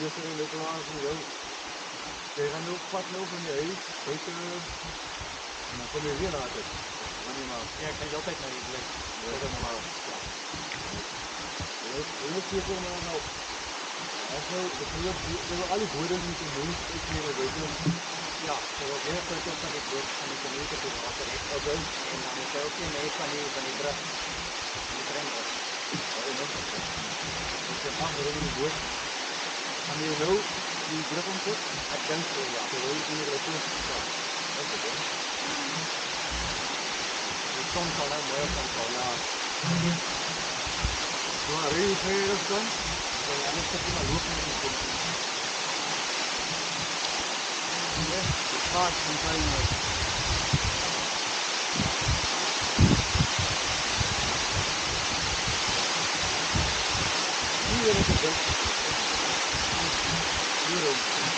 Yo soy el otro lado del que ganó 4-0 van je uit, weet je, en dan kom je weer later. Wanneer maar. Ja, ik kijk altijd naar die blik. Dat is normaal. Je weet hier komen dan ook. En zo, je wil alle woorden met de mond uitkeren, weet je. Ja, er wordt heel veel van die woord van die gemeente toe opgericht. Oké. En dan is er ook geen mee van die brug. Van die treinbrug. Ik zeg af, we hebben een woord. Gaan we nou die brug omzet? Ik denk zo, ja. Dan wil je hier naartoe. Ja, dat is het. Die komt al, hè, mooi komt al. Ja. Zo, reden ga je dat dan? En anders heb je maar lopen in de kom. Het gaat van zijn. Hier is het. Hier ook.